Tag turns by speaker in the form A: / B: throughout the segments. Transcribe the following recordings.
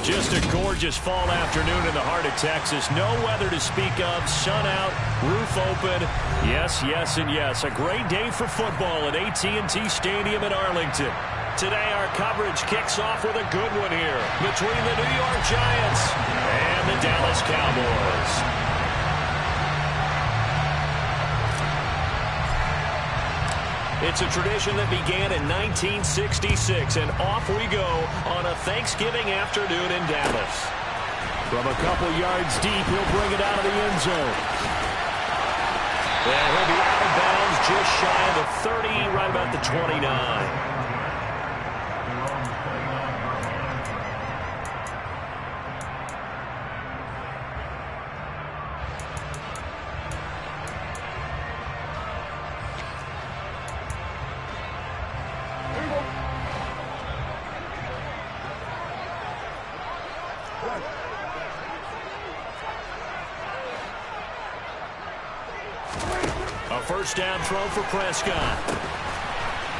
A: Just a gorgeous fall afternoon in the heart of Texas. No weather to speak of. Sun out, roof open. Yes, yes, and yes. A great day for football at AT&T Stadium in Arlington. Today our coverage kicks off with a good one here between the New York Giants and the Dallas Cowboys. It's a tradition that began in 1966, and off we go on a Thanksgiving afternoon in Dallas. From a couple yards deep, he'll bring it out of the end zone. And he'll be out of bounds just shy of the 30, right about the 29. A first down throw for Prescott.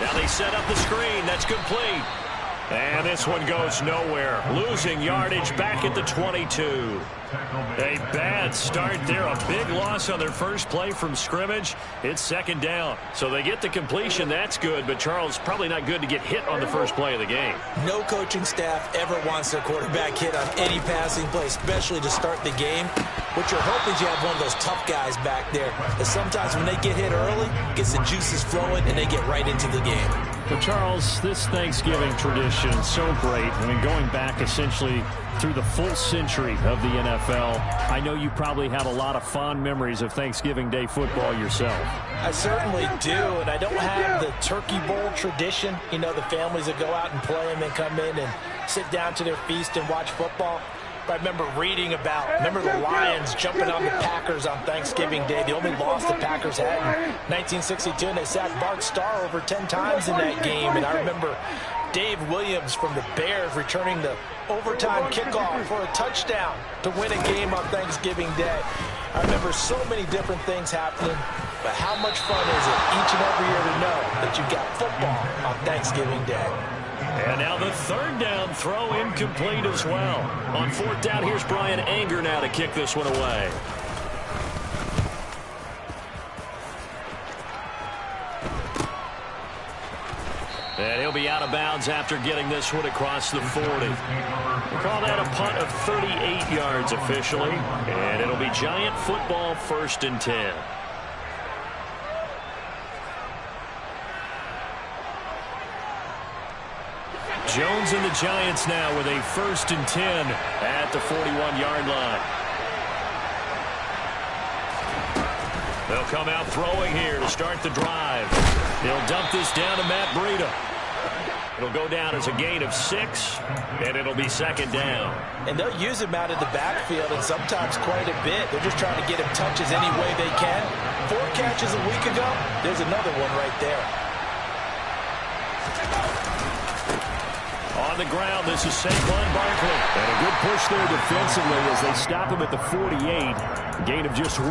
A: Now they set up the screen. That's complete. And this one goes nowhere. Losing yardage back at the 22. A bad start there. A big loss on their first play from scrimmage. It's second down. So they get the completion. That's good. But, Charles, probably not good to get hit on the first play of the game.
B: No coaching staff ever wants their quarterback hit on any passing play, especially to start the game. What you're hoping is you have one of those tough guys back there. And sometimes when they get hit early, gets the juices flowing, and they get right into the game.
A: But, Charles, this Thanksgiving tradition is so great. I mean, going back essentially through the full century of the NFL, I know you probably have a lot of fond memories of Thanksgiving Day football yourself.
B: I certainly do, and I don't have the Turkey Bowl tradition. You know, the families that go out and play and then come in and sit down to their feast and watch football. I remember reading remember the Lions jumping on the Packers on Thanksgiving Day. The only loss the Packers had in 1962, and they sacked Bart Starr over 10 times in that game. And I remember Dave Williams from the Bears returning the overtime kickoff for a touchdown to win a game on Thanksgiving Day. I remember so many different things happening, but how much fun is it each and every year to know that you got football on Thanksgiving Day?
A: And now the third down throw incomplete as well. On fourth down, here's Brian Anger now to kick this one away. And he'll be out of bounds after getting this one across the 40. We'll call that a punt of 38 yards officially. And it'll be Giant football, 1st and 10. Jones and the Giants now with a 1st and 10 at the 41-yard line. They'll come out throwing here to start the drive. They'll dump this down to Matt Breida. It'll go down as a gain of 6, and it'll be second down.
B: And they'll use him out of the backfield, and sometimes quite a bit. They're just trying to get him touches any way they can. 4 catches a week ago. There's another one right there.
A: On the ground, this is Saquon Barkley. And a good push there defensively as they stop him at the 48. Gain of just 1.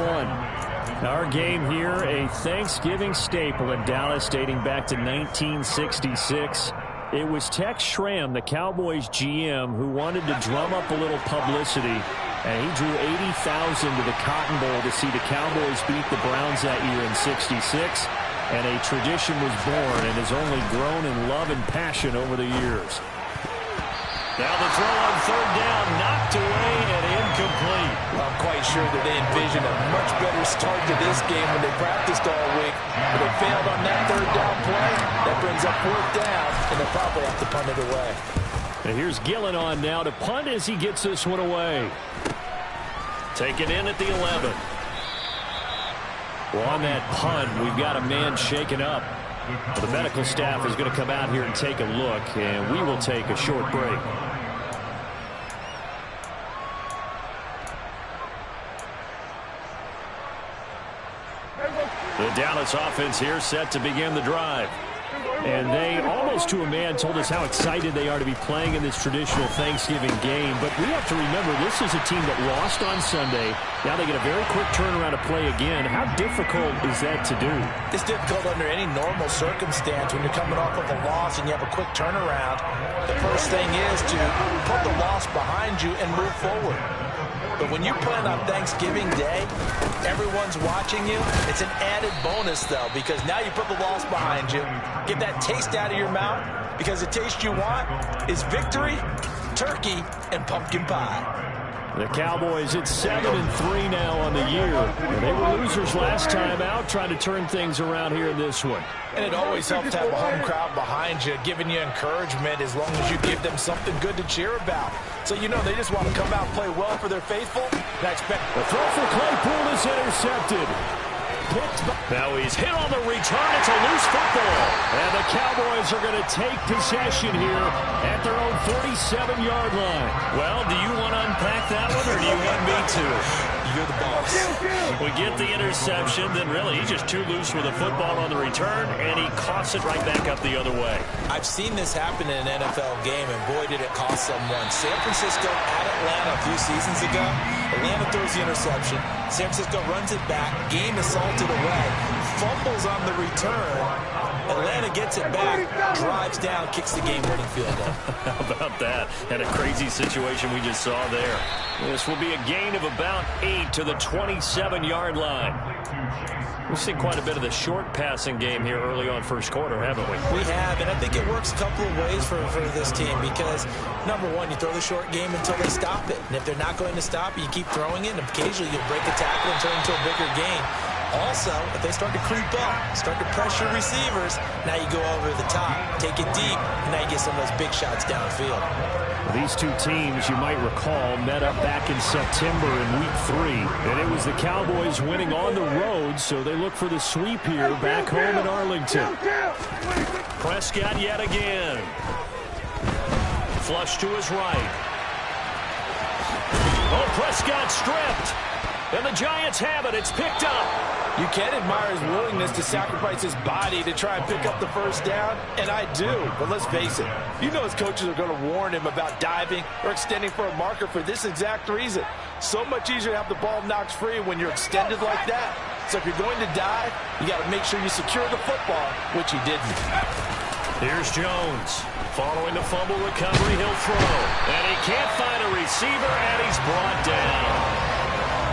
A: Our game here, a Thanksgiving staple in Dallas dating back to 1966. It was Tex Schramm, the Cowboys GM, who wanted to drum up a little publicity. And he drew 80,000 to the Cotton Bowl to see the Cowboys beat the Browns that year in 66. And a tradition was born and has only grown in love and passion over the years. Now the throw on third down, knocked away and incomplete.
B: Well, I'm quite sure that they envisioned a much better start to this game when they practiced all week. But they failed on that third down play. That brings up 4th down, and they'll probably have to punt it away.
A: And here's Gillen on now to punt as he gets this one away. Taken in at the 11. Well, on that punt, we've got a man shaken up. The medical staff is going to come out here and take a look, and we will take a short break. The Dallas offense here set to begin the drive. And they, almost to a man, told us how excited they are to be playing in this traditional Thanksgiving game. But we have to remember, this is a team that lost on Sunday. Now they get a very quick turnaround to play again. How difficult is that to do?
B: It's difficult under any normal circumstance when you're coming off of a loss and you have a quick turnaround. The first thing is to put the loss behind you and move forward. But when you plan on Thanksgiving Day, everyone's watching you. It's an added bonus, though, because now you put the loss behind you. Get that taste out of your mouth, because the taste you want is victory, turkey, and pumpkin pie.
A: The Cowboys at 7-3 now on the year. They were losers last time out, trying to turn things around here in this one.
B: And it always helps to have a home crowd behind you, giving you encouragement as long as you give them something good to cheer about. So you know they just want to come out and play well for their faithful. And I expect
A: the throw for Claypool is intercepted. Now he's hit on the return. It's a loose football. And the Cowboys are going to take possession here at their own 47-yard line. Well, do you want to unpack that one, or do you want me to?
B: You're the boss.
A: We get the interception, then really he's just too loose with the football on the return, and he coughs it right back up the other way.
B: I've seen this happen in an NFL game, and boy, did it cost someone. San Francisco at Atlanta a few seasons ago. Atlanta throws the interception. San Francisco runs it back. Game is salted away. Fumbles on the return. Atlanta gets it back, drives down, kicks the game-winning field goal.
A: How about that? And a crazy situation we just saw there. This will be a gain of about 8 to the 27-yard line. We've seen quite a bit of the short passing game here early on first quarter, haven't we?
B: We have, and I think it works a couple of ways for this team because, number one, you throw the short game until they stop it. And if they're not going to stop it, you keep throwing it, and occasionally you'll break a tackle and turn it into a bigger gain. Also, if they start to creep up, start to pressure receivers, now you go over the top, take it deep, and now you get some of those big shots downfield.
A: These two teams, you might recall, met up back in September in Week 3. And it was the Cowboys winning on the road, so they look for the sweep here back home in Arlington. Prescott yet again. Flush to his right. Oh, Prescott stripped. And the Giants have it. It's picked up.
B: You can admire his willingness to sacrifice his body to try and pick up the first down, and I do. But let's face it, you know his coaches are going to warn him about diving or extending for a marker for this exact reason. So much easier to have the ball knocked free when you're extended like that. So if you're going to dive, you got to make sure you secure the football, which he didn't.
A: Here's Jones. Following the fumble recovery, he'll throw. And he can't find a receiver, and he's brought down.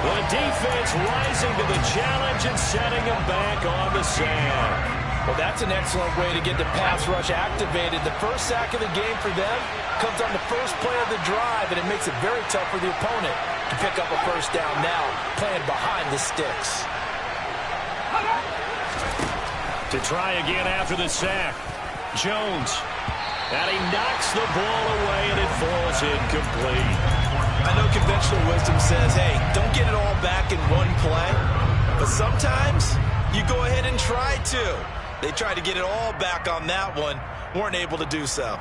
A: The defense rising to the challenge and setting him back on the sand.
B: Well, that's an excellent way to get the pass rush activated. The first sack of the game for them comes on the first play of the drive, and it makes it very tough for the opponent to pick up a first down now, playing behind the sticks.
A: To try again after the sack. Jones. And he knocks the ball away, and it falls incomplete.
B: I know conventional wisdom says, hey, don't get it all back in one play. But sometimes you go ahead and try to. They tried to get it all back on that one. Weren't able to do so.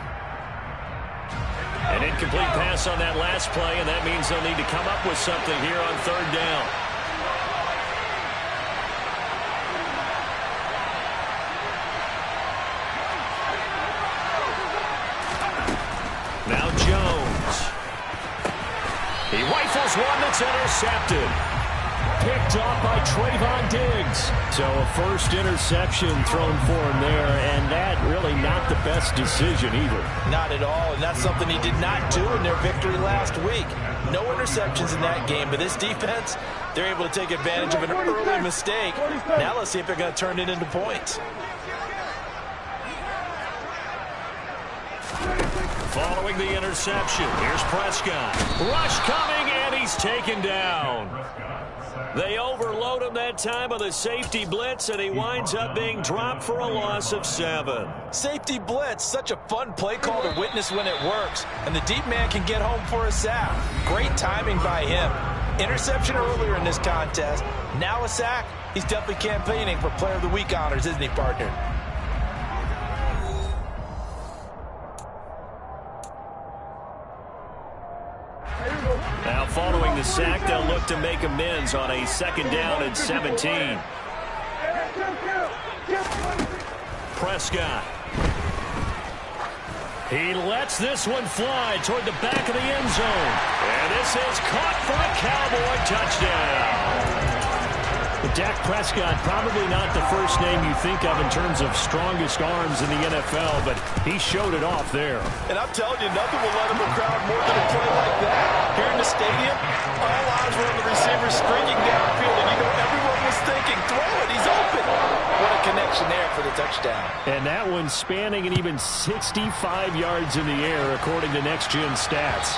A: An incomplete pass on that last play, and that means they'll need to come up with something here on third down. Now Jones. He rifles one that's intercepted. Picked off by Trayvon Diggs. So a first interception thrown for him there, and that really not the best decision either.
B: Not at all, and that's something he did not do in their victory last week. No interceptions in that game, but this defense, they're able to take advantage of an early mistake. Now let's see if they're going to turn it into points.
A: Following the interception, here's Prescott. Rush coming, and he's taken down. They overload him that time with a safety blitz, and he winds up being dropped for a loss of 7.
B: Safety blitz, such a fun play call to witness when it works. And the deep man can get home for a sack. Great timing by him. Interception earlier in this contest. Now a sack. He's definitely campaigning for Player of the Week honors, isn't he, partner?
A: Now following the sack, they'll look to make amends on a second down and 17. Prescott. He lets this one fly toward the back of the end zone. And this is caught for a Cowboy touchdown. Dak Prescott, probably not the first name you think of in terms of strongest arms in the NFL, but he showed it off there.
B: And I'm telling you, nothing will let him a crowd more than a play receiver streaking downfield, and you know everyone was thinking, throw it, he's open. What a connection there for the touchdown.
A: And that one spanning an even 65 yards in the air, according to Next Gen Stats.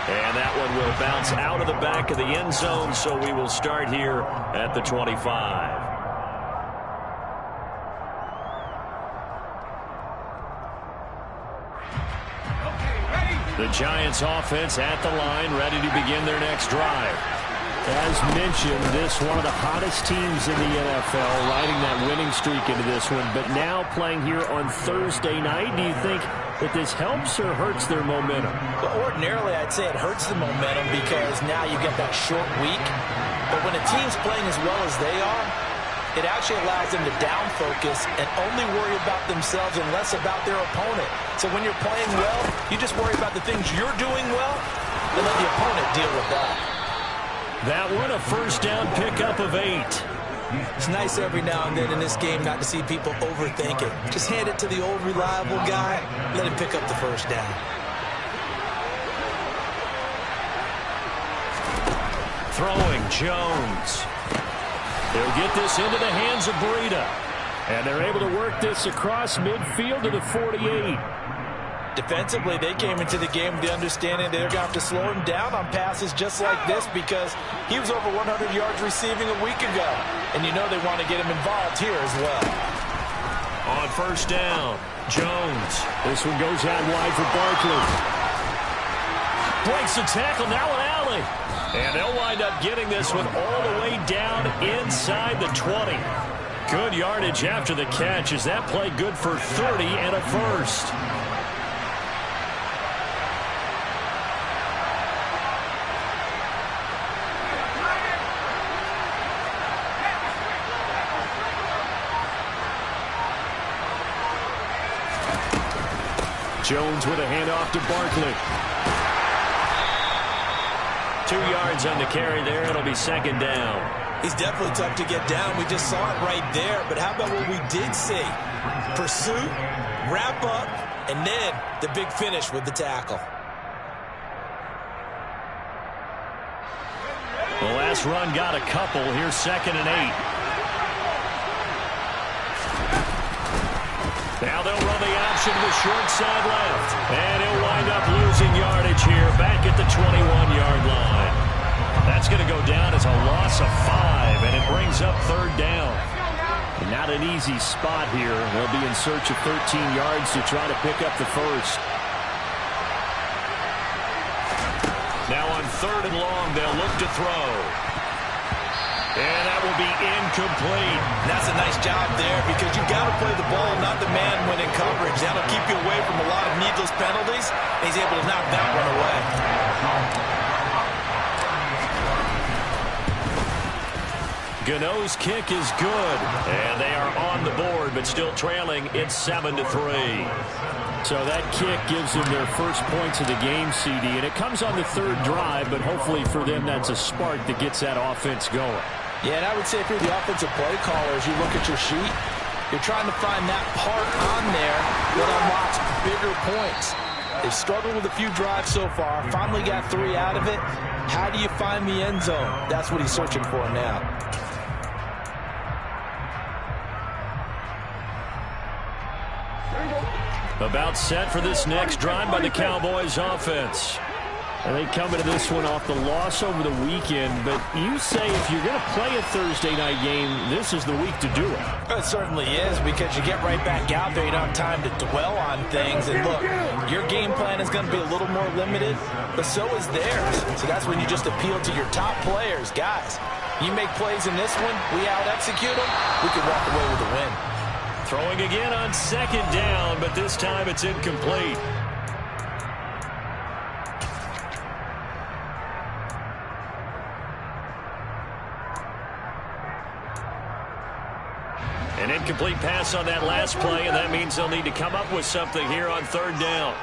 A: And that one will bounce out of the back of the end zone, so we will start here at the 25. The Giants offense at the line, ready to begin their next drive. As mentioned, this one of the hottest teams in the NFL, riding that winning streak into this one, but now playing here on Thursday night. Do you think that this helps or hurts their momentum?
B: Well, ordinarily, I'd say it hurts the momentum because now you get that short week. But when a team's playing as well as they are, it actually allows them to down focus and only worry about themselves and less about their opponent. So when you're playing well, you just worry about the things you're doing well and let the opponent deal with that.
A: That one, a first down pickup of 8.
B: It's nice every now and then in this game not to see people overthink it. Just hand it to the old reliable guy, let him pick up the first down.
A: Throwing Jones. They'll get this into the hands of Breida. And they're able to work this across midfield to the 48.
B: Defensively, they came into the game with the understanding they're going to have to slow him down on passes just like this because he was over 100 yards receiving a week ago. And you know they want to get him involved here as well.
A: On first down, Jones. This one goes out wide for Barkley. Breaks the tackle, now an alley. And they'll wind up getting this one all the way down inside the 20. Good yardage after the catch. Is that play good for 30 and a first? Jones with a handoff to Barkley. 2 yards on the carry there. It'll be second down.
B: He's definitely tough to get down. We just saw it right there. But how about what we did see? Pursuit, wrap up, and then the big finish with the tackle.
A: The last run got a couple. Here's second and 8. Now they'll run the option to the short side left. And he'll wind up losing yardage here back at the 21-yard line. That's going to go down as a loss of 5, and it brings up third down. And not an easy spot here. They'll be in search of 13 yards to try to pick up the first. Now on third and long, they'll look to throw. And that will be incomplete.
B: That's a nice job there because you've got to play the ball, not the man when in coverage. That'll keep you away from a lot of needless penalties. He's able to knock that one away.
A: Gano's kick is good. And they are on the board, but still trailing. It's 7-3. So that kick gives them their first points of the game, CD. And it comes on the third drive, but hopefully for them that's a spark that gets that offense going.
B: Yeah, and I would say if you're the offensive play caller, as you look at your sheet, you're trying to find that part on there that unlocks bigger points. They've struggled with a few drives so far, finally got 3 out of it. How do you find the end zone? That's what he's searching for now.
A: About set for this next drive by the Cowboys offense. And they come into this one off the loss over the weekend. But you say if you're going to play a Thursday night game, this is the week to do it.
B: It certainly is because you get right back out there. You don't have time to dwell on things. And look, your game plan is going to be a little more limited, but so is theirs. So that's when you just appeal to your top players. Guys, you make plays in this one, we out-execute them, we could walk away with a win.
A: Throwing again on second down, but this time it's incomplete. An incomplete pass on that last play, and that means they'll need to come up with something here on third down.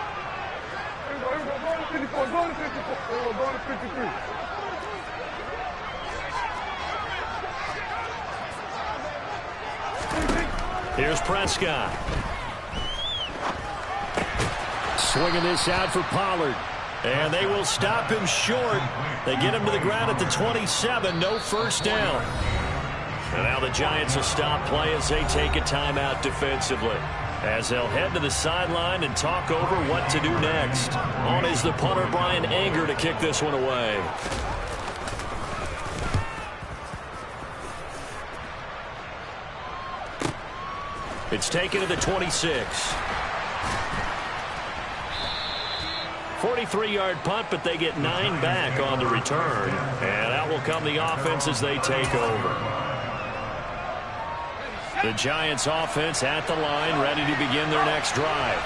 A: Here's Prescott. Swinging this out for Pollard. And they will stop him short. They get him to the ground at the 27. No first down. And now the Giants will stop play as they take a timeout defensively, as they'll head to the sideline and talk over what to do next. On is the punter, Brian Anger, to kick this one away. It's taken to the 26. 43-yard punt, but they get 9 back on the return. And out will come the offense as they take over. The Giants offense at the line, ready to begin their next drive.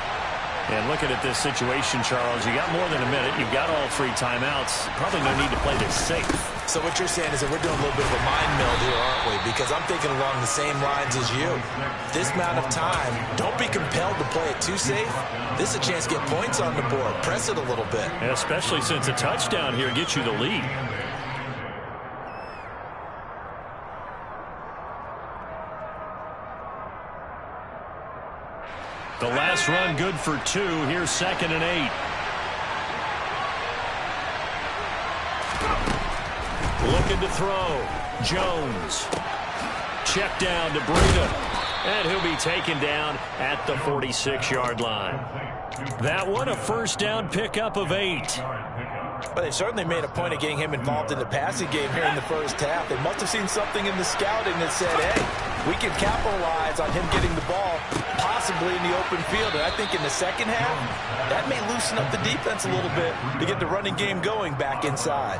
A: And looking at this situation, Charles, you got more than a minute. You've got all 3 timeouts. Probably no need to play this safe.
B: So what you're saying is that we're doing a little bit of a mind meld here, aren't we? Because I'm thinking along the same lines as you. This amount of time, don't be compelled to play it too safe. This is a chance to get points on the board. Press it a little bit.
A: And especially since a touchdown here gets you the lead. The last run good for 2. Here's 2nd and 8. Looking to throw. Jones. Check down to Breida. And he'll be taken down at the 46-yard line. That one, a first down pickup of 8.
B: But they certainly made a point of getting him involved in the passing game here in the first half. They must have seen something in the scouting that said, hey, we can capitalize on him getting the ball possibly in the open field. And I think in the second half, that may loosen up the defense a little bit to get the running game going back inside.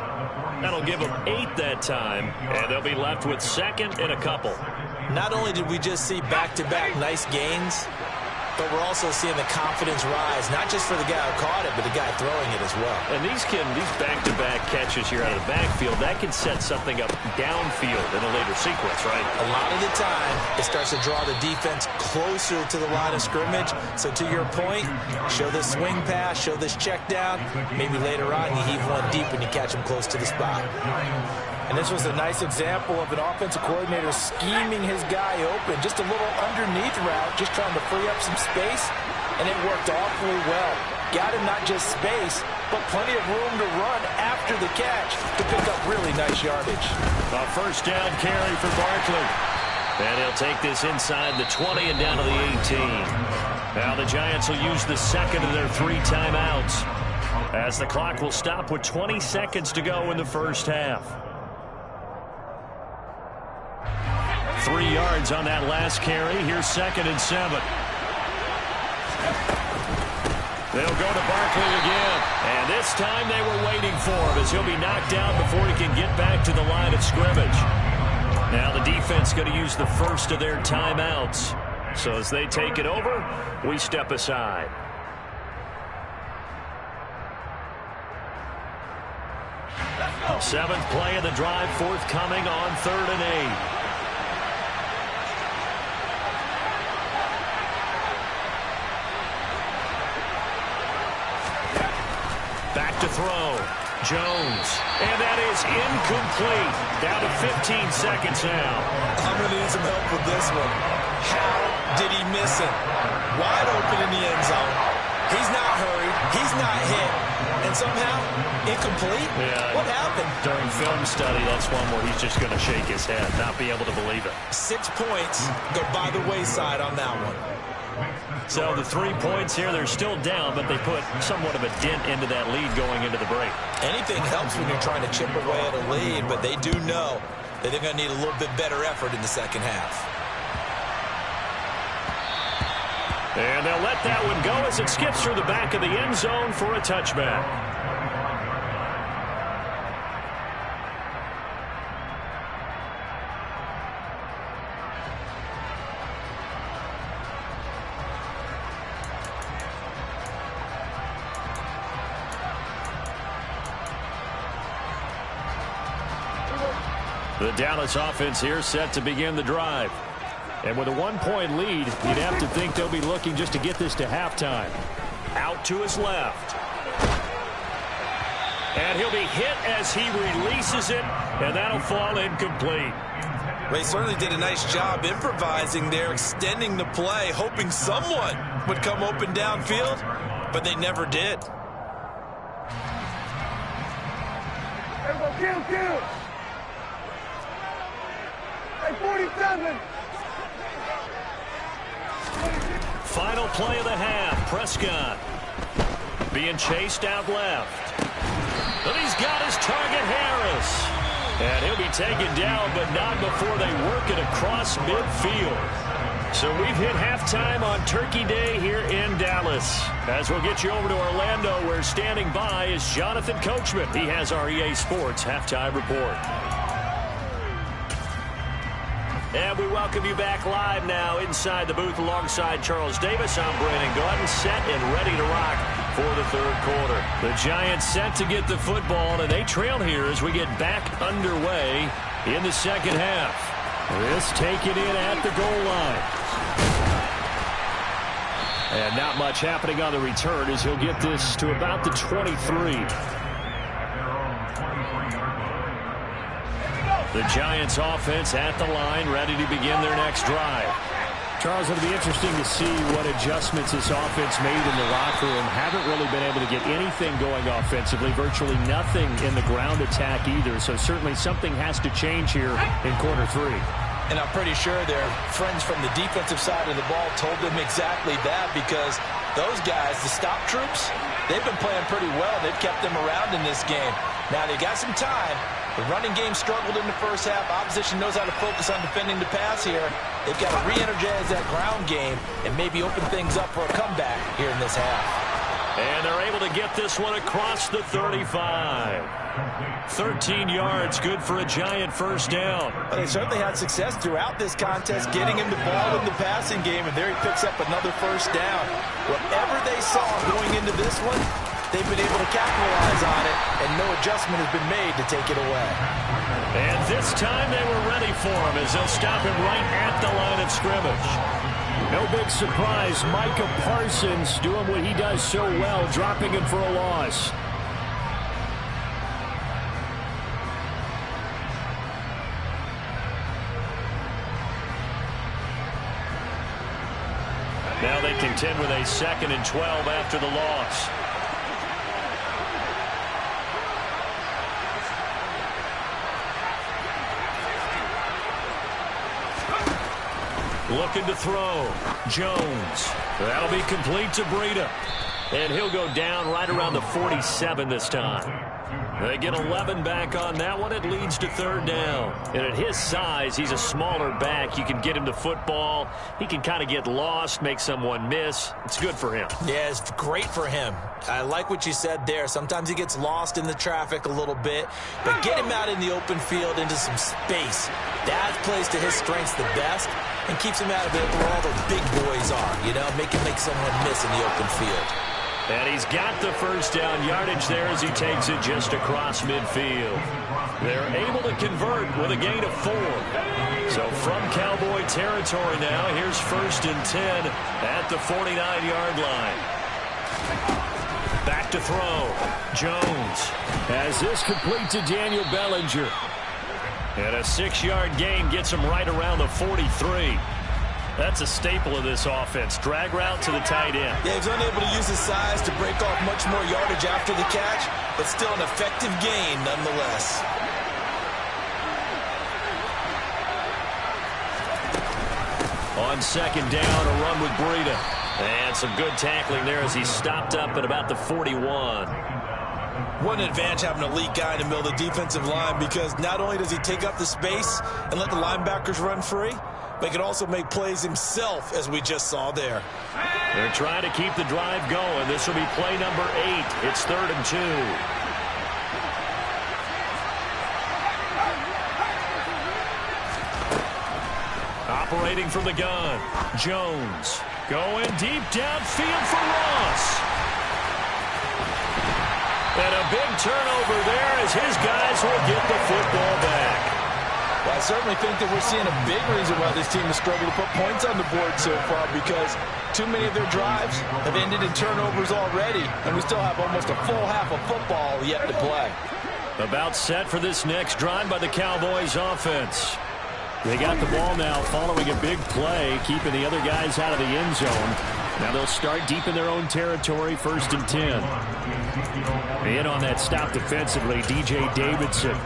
A: That'll give them 8 that time, and they'll be left with 2nd and a couple.
B: Not only did we just see back-to-back nice gains, but we're also seeing the confidence rise, not just for the guy who caught it, but the guy throwing it as well.
A: And these back-to-back catches here out of the backfield, that can set something up downfield in a later sequence, right?
B: A lot of the time, it starts to draw the defense closer to the line of scrimmage. So to your point, show this swing pass, show this check down. Maybe later on, you heave one deep when you catch him close to the spot. And this was a nice example of an offensive coordinator scheming his guy open. Just a little underneath route, just trying to free up some space, and it worked awfully well. Got him not just space, but plenty of room to run after the catch to pick up really nice yardage.
A: A first down carry for Barkley. And he'll take this inside the 20 and down to the 18. Now the Giants will use the 2nd of their 3 timeouts, as the clock will stop with 20 seconds to go in the first half. 3 yards on that last carry. Here's 2nd and 7. They'll go to Barkley again. And this time they were waiting for him, as he'll be knocked down before he can get back to the line of scrimmage. Now the defense going to use the first of their timeouts. So as they take it over, we step aside. Seventh play of the drive forthcoming on 3rd and 8. Back to throw. Jones. And that is incomplete. Down to 15 seconds now.
B: I'm going to need some help with this one. How did he miss him? Wide open in the end zone. He's not hurried. He's not hit. And somehow, incomplete?
A: Yeah.
B: What happened?
A: During film study, that's one where he's just going to shake his head, not be able to believe it.
B: 6 points go by the wayside on that one.
A: So the 3 points here, they're still down, but they put somewhat of a dent into that lead going into the break.
B: Anything helps when you're trying to chip away at a lead, but they do know that they're going to need a little bit better effort in the second half.
A: And they'll let that one go as it skips through the back of the end zone for a touchback. The Dallas offense here set to begin the drive. And with a 1-point lead, you'd have to think they'll be looking just to get this to halftime. Out to his left. And he'll be hit as he releases it, and that'll fall incomplete.
B: They certainly did a nice job improvising there, extending the play, hoping someone would come open downfield, but they never did.
C: Kill. Hey, 47.
A: Final play of the half. Prescott being chased out left. And he's got his target, Harris. And he'll be taken down, but not before they work it across midfield. So we've hit halftime on Turkey Day here in Dallas. As we'll get you over to Orlando, where standing by is Jonathan Coachman. He has our EA Sports halftime report. And we welcome you back live now inside the booth alongside Charles Davis. I'm Brandon Gordon, set and ready to rock for the third quarter. The Giants set to get the football, and they trail here as we get back underway in the second half. This taken in at the goal line. And not much happening on the return as he'll get this to about the 23. The Giants offense at the line, ready to begin their next drive. Charles, it'll be interesting to see what adjustments this offense made in the locker room. Haven't really been able to get anything going offensively, virtually nothing in the ground attack either. So certainly something has to change here in quarter three.
B: And I'm pretty sure their friends from the defensive side of the ball told them exactly that, because those guys, the stop troops, they've been playing pretty well. They've kept them around in this game. Now, they got some time. The running game struggled in the first half. Opposition knows how to focus on defending the pass here. They've got to re-energize that ground game and maybe open things up for a comeback here in this half.
A: And they're able to get this one across the 35. 13 yards, good for a Giant first down.
B: Well, they certainly had success throughout this contest, getting him the ball in the passing game, and there he picks up another first down. Whatever they saw going into this one, they've been able to capitalize on it, and no adjustment has been made to take it away.
A: And this time they were ready for him as they'll stop him right at the line of scrimmage. No big surprise, Micah Parsons doing what he does so well, dropping him for a loss. Now they contend with a 2nd and 12 after the loss. Looking to throw. Jones. That'll be complete to Breida. And he'll go down right around the 47 this time. They get 11 back on that one. It leads to third down. And at his size, he's a smaller back. You can get him to football. He can kind of get lost, make someone miss. It's good for him.
B: Yeah, it's great for him. I like what you said there. Sometimes he gets lost in the traffic a little bit. But get him out in the open field into some space. That plays to his strengths the best and keeps him out of it where all the big boys are. You know, make someone miss in the open field.
A: And he's got the first down yardage there as he takes it just across midfield. They're able to convert with a gain of 4. So from Cowboy territory now, here's 1st and 10 at the 49-yard line. Back to throw. Jones has this complete to Daniel Bellinger. And a 6-yard gain gets him right around the 43. That's a staple of this offense. Drag route to the tight end.
B: Yeah, he's unable to use his size to break off much more yardage after the catch, but still an effective gain nonetheless.
A: On 2nd down, a run with Breida. And some good tackling there as he stopped up at about the 41.
B: What an advantage having a elite guy in the middle of the defensive line, because not only does he take up the space and let the linebackers run free, but he can also make plays himself, as we just saw there.
A: They're trying to keep the drive going. This will be play number 8. It's 3rd and 2. Operating from the gun. Jones going deep downfield for Ross. And a big turnover there as his guys will get the football back.
B: Well, I certainly think that we're seeing a big reason why this team has struggled to put points on the board so far, because too many of their drives have ended in turnovers already, and we still have almost a full half of football yet to play.
A: About set for this next drive by the Cowboys offense. They got the ball now following a big play, keeping the other guys out of the end zone. Now they'll start deep in their own territory, 1st and 10. In on that stop defensively, DJ Davidson.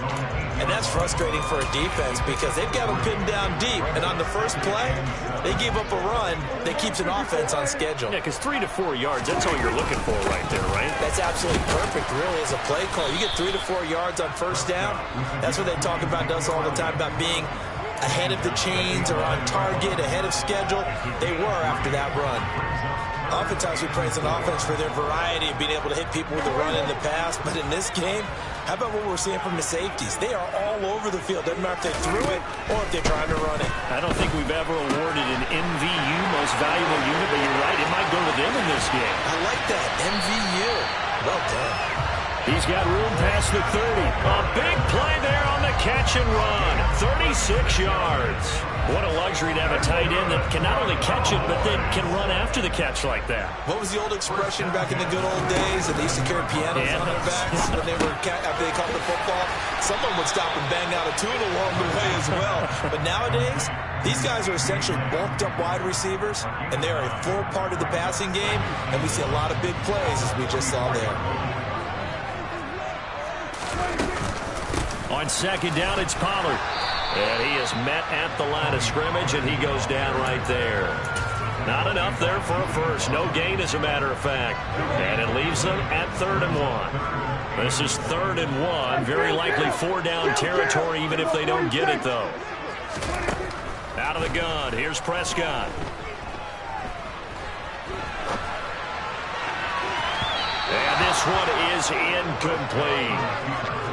B: And that's frustrating for a defense because they've got them pinned down deep. And on the first play, they gave up a run that keeps an offense on schedule.
A: Yeah, because 3 to 4 yards, that's all you're looking for right there, right?
B: That's absolutely perfect, really, as a play call. You get 3 to 4 yards on first down. That's what they talk about us all the time, about being ahead of the chains or on target, ahead of schedule. They were after that run. Oftentimes we praise an offense for their variety of being able to hit people with the run in the pass. But in this game, how about what we're seeing from the safeties? They are all over the field. Doesn't matter if they threw it or if they're trying to run it.
A: I don't think we've ever awarded an MVU, most valuable unit, but you're right, it might go to them in this game.
B: I like that, MVU. Well done.
A: He's got room past the 30. A big play there on the catch and run. 36 yards. What a luxury to have a tight end that can not only catch it, but then can run after the catch like that.
B: What was the old expression back in the good old days? And they used to carry pianos on their backs when they were after they caught the football. Someone would stop and bang out a tune along the way as well. But nowadays, these guys are essentially bulked up wide receivers, and they are a full part of the passing game. And we see a lot of big plays, as we just saw there.
A: On 2nd down, it's Pollard. And he is met at the line of scrimmage, and he goes down right there. Not enough there for a first. No gain, as a matter of fact. And it leaves them at 3rd and 1. This is 3rd and 1. Very likely 4-down territory, even if they don't get it, though. Out of the gun, here's Prescott. And this one is incomplete.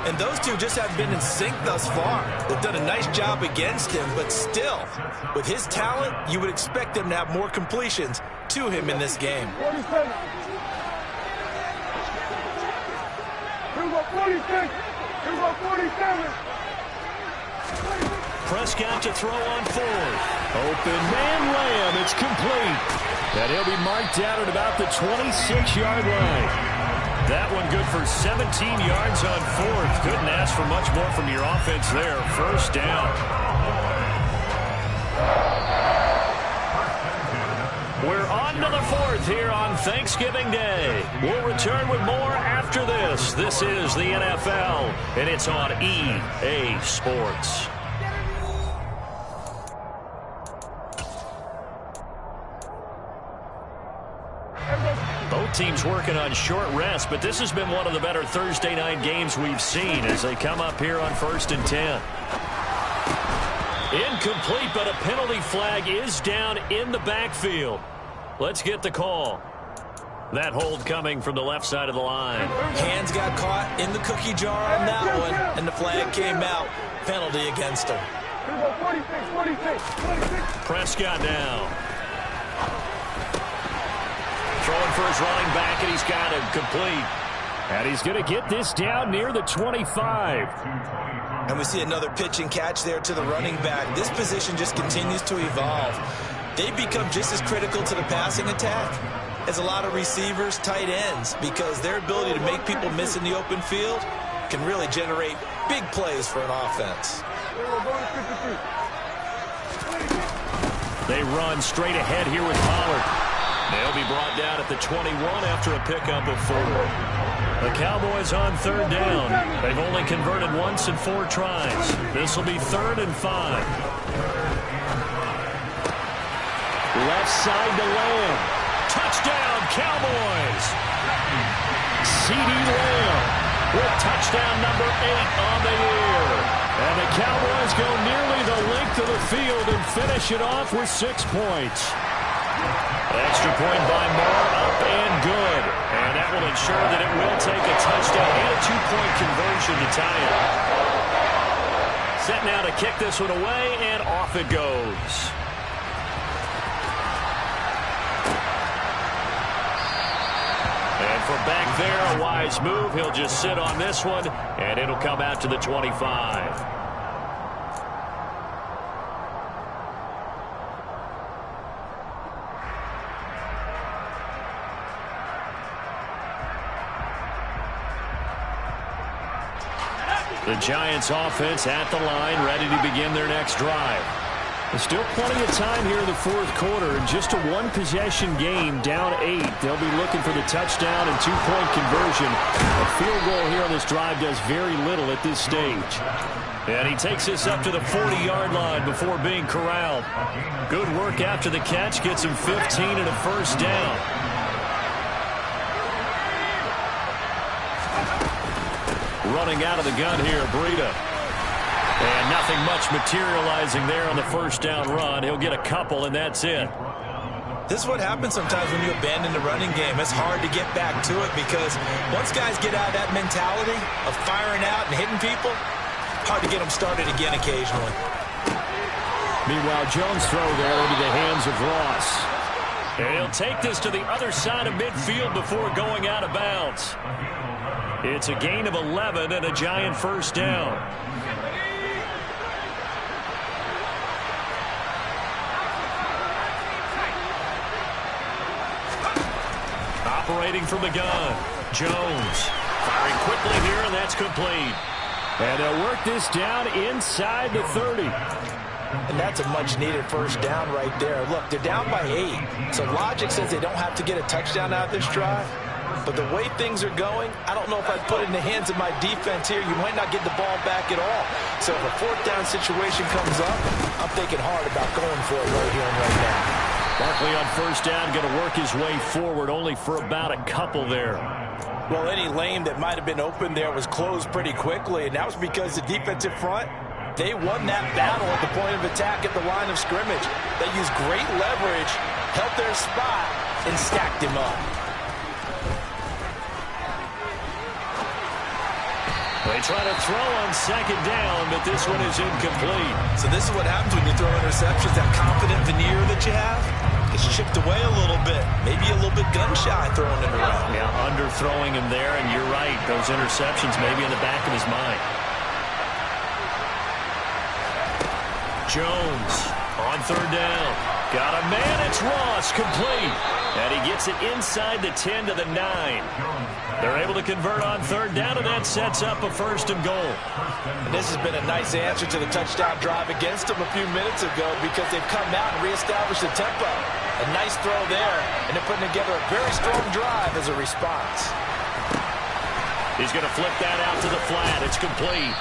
B: And those two just haven't been in sync thus far. They've done a nice job against him, but still, with his talent, you would expect them to have more completions to him in this game.
C: 47. 46. 47.
A: Prescott to throw on 4th. Open man Lamb. It's complete. And he'll be marked out at about the 26-yard line. That one good for 17 yards on 4th. Couldn't ask for much more from your offense there. 1st down. We're on to the 4th here on Thanksgiving Day. We'll return with more after this. This is the NFL, and it's on EA Sports. Both teams working on short rest, but this has been one of the better Thursday night games we've seen as they come up here on 1st and 10. Incomplete, but a penalty flag is down in the backfield. Let's get the call. That hold coming from the left side of the line.
B: Hands got caught in the cookie jar on that one, and the flag came out. Penalty against him.
C: 46.
A: Prescott now. Throwing for his running back, and he's got him complete. And he's going to get this down near the 25.
B: And we see another pitch and catch there to the running back. This position just continues to evolve. They become just as critical to the passing attack as a lot of receivers, tight ends, because their ability to make people miss in the open field can really generate big plays for an offense.
A: They run straight ahead here with Pollard. They'll be brought down at the 21 after a pickup of 4. The Cowboys on 3rd down. They've only converted once in 4 tries. This will be 3rd and 5. Left side to Lamb. Touchdown, Cowboys. C.D. Lamb with touchdown number 8 on the year. And the Cowboys go nearly the length of the field and finish it off with 6 points. Extra point by Moore, up and good. And that will ensure that it will take a touchdown and a 2-point conversion to tie it. Set now to kick this one away, and off it goes. And from back there, a wise move. He'll just sit on this one, and it'll come out to the 25. The Giants offense at the line, ready to begin their next drive. There's still plenty of time here in the fourth quarter. In just a one-possession game, down 8. They'll be looking for the touchdown and two-point conversion. A field goal here on this drive does very little at this stage. And he takes this up to the 40-yard line before being corralled. Good work after the catch. Gets him 15 and a first down. Running out of the gun here, Breida. And nothing much materializing there on the first down run. He'll get a couple, and that's it.
B: This is what happens sometimes when you abandon the running game. It's hard to get back to it because once guys get out of that mentality of firing out and hitting people, hard to get them started again occasionally.
A: Meanwhile, Jones' throw there into the hands of Ross. And he'll take this to the other side of midfield before going out of bounds. It's a gain of 11 and a Giant first down. Operating from the gun, Jones firing quickly here, and that's complete. And they'll work this down inside the 30.
B: And that's a much-needed first down right there. Look, they're down by 8, so logic says they don't have to get a touchdown out of this drive. But the way things are going, I don't know if I'd put it in the hands of my defense here. You might not get the ball back at all. So if a fourth down situation comes up, I'm thinking hard about going for it right here and right now.
A: Barkley on first down, going to work his way forward, only for about a couple there.
B: Well, any lane that might have been open there was closed pretty quickly, and that was because the defensive front, they won that battle at the point of attack at the line of scrimmage. They used great leverage, held their spot, and stacked him up.
A: They try to throw on second down, but this one is incomplete.
B: So this is what happens when you throw interceptions. That confident veneer that you have gets chipped away a little bit. Maybe a little bit gun-shy throwing it around.
A: Yeah, underthrowing him there, and you're right. Those interceptions maybe in the back of his mind. Jones on third down. Got a man. It's Ross, complete. And he gets it inside the 10 to the 9. They're able to convert on third down, and that sets up a first and goal.
B: And this has been a nice answer to the touchdown drive against them a few minutes ago because they've come out and reestablished the tempo. A nice throw there, and they're putting together a very strong drive as a response.
A: He's going to flip that out to the flat. It's complete.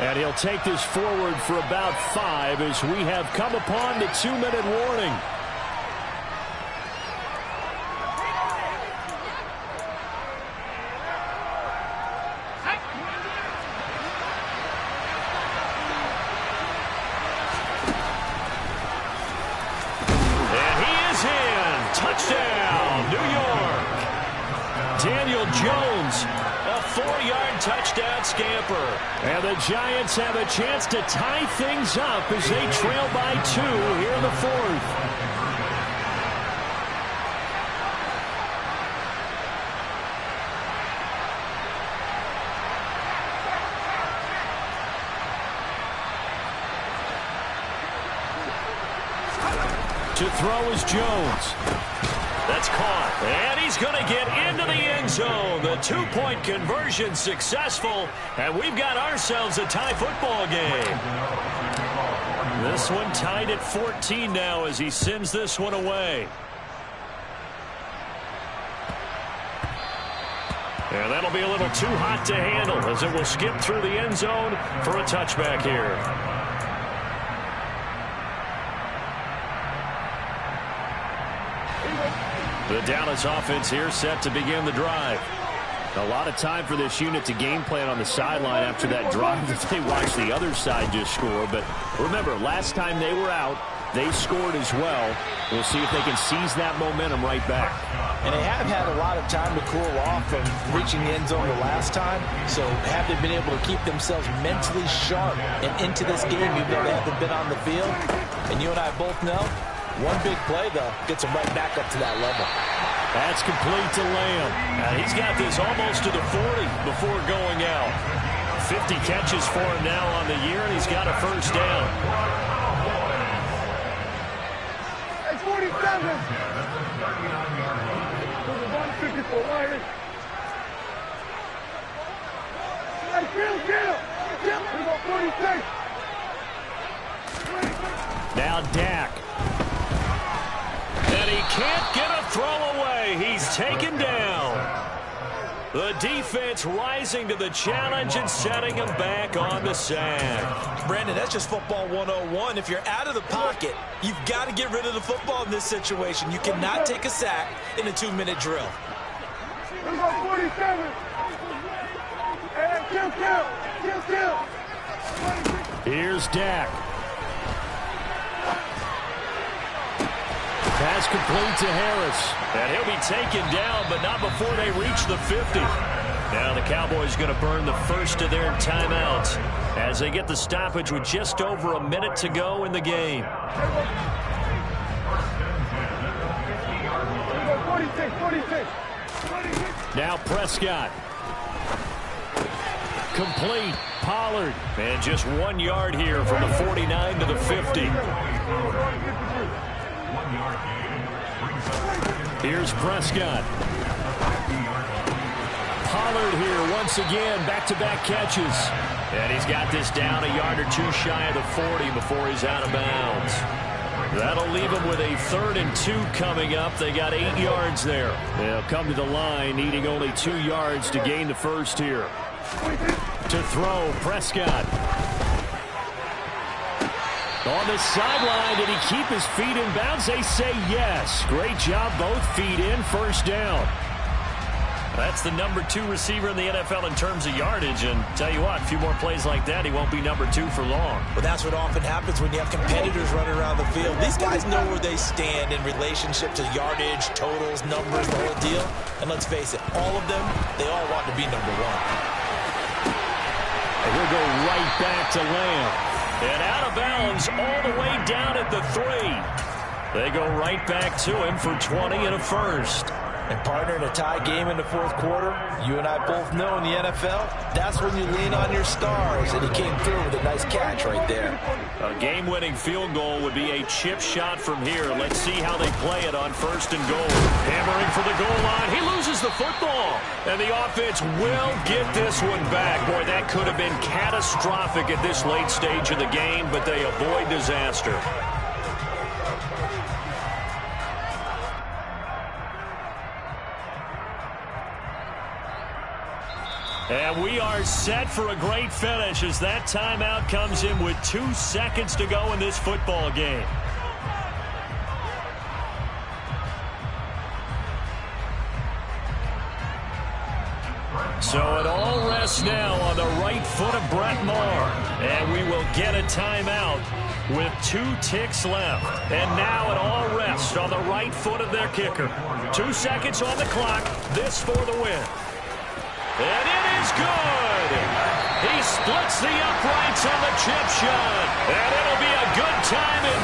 A: And he'll take this forward for about 5 as we have come upon the 2-minute warning. Touchdown, New York. Daniel Jones, a 4-yard touchdown scamper. And the Giants have a chance to tie things up as they trail by 2 here in the fourth. To throw is Jones. That's caught. And he's going to get into the end zone. The 2-point conversion successful. And we've got ourselves a tie football game. This one tied at 14 now as he sends this one away. And that'll be a little too hot to handle as it will skip through the end zone for a touchback here. The Dallas offense here set to begin the drive. A lot of time for this unit to game plan on the sideline after that drive that they watched the other side just score. But remember, last time they were out, they scored as well. We'll see if they can seize that momentum right back.
B: And they have had a lot of time to cool off from reaching the end zone the last time. So have they been able to keep themselves mentally sharp and into this game even though they haven't been on the field? And you and I both know, one big play, though, gets him right back up to that level.
A: That's complete to Lamb. He's got this almost to the 40 before going out. 50 catches for him now on the year, and he's got a first down.
C: It's 47. Hey, kill. 46.
A: Now Dak. And he can't get a throw away. He's taken down. The defense rising to the challenge and setting him back on the sack.
B: Brandon, that's just football 101. If you're out of the pocket, you've got to get rid of the football in this situation. You cannot take a sack in a 2-minute drill.
C: Let's go 47. And kill.
A: Here's Dak. Pass complete to Harris. And he'll be taken down, but not before they reach the 50. Now the Cowboys going to burn the first of their timeouts as they get the stoppage with just over a minute to go in the game.
C: 46.
A: Now Prescott. Complete. Pollard. And just 1 yard here from the 49 to the 50. Here's Prescott. Pollard here once again, back-to-back catches. And he's got this down a yard or two shy of the 40 before he's out of bounds. That'll leave him with a 3rd and 2 coming up. They got 8 yards there. They'll come to the line needing only 2 yards to gain the first here. To throw, Prescott. On the sideline, did he keep his feet in bounds? They say yes. Great job, both feet in, first down. That's the number 2 receiver in the NFL in terms of yardage. And tell you what, a few more plays like that, he won't be number 2 for long.
B: Well, that's what often happens when you have competitors running around the field. These guys know where they stand in relationship to yardage, totals, numbers, the whole deal. And let's face it, all of them, they all want to be number 1.
A: And he'll go right back to Lamb. And out of bounds all the way down at the 3. They go right back to him for 20 and a first.
B: And partner, in a tie game in the 4th quarter, you and I both know in the NFL, that's when you lean on your stars. And he came through with a nice catch right there.
A: A game-winning field goal would be a chip shot from here. Let's see how they play it on 1st and goal. Hammering for the goal line. He loses the football. And the offense will get this one back. Boy, that could have been catastrophic at this late stage of the game, but they avoid disaster. And we are set for a great finish as that timeout comes in with 2 seconds to go in this football game. So it all rests now on the right foot of Brett Maher. And we will get a timeout with 2 ticks left. And now it all rests on the right foot of their kicker. 2 seconds on the clock. This for the win. And it is good. He splits the uprights on the chip shot. And it'll be a good time in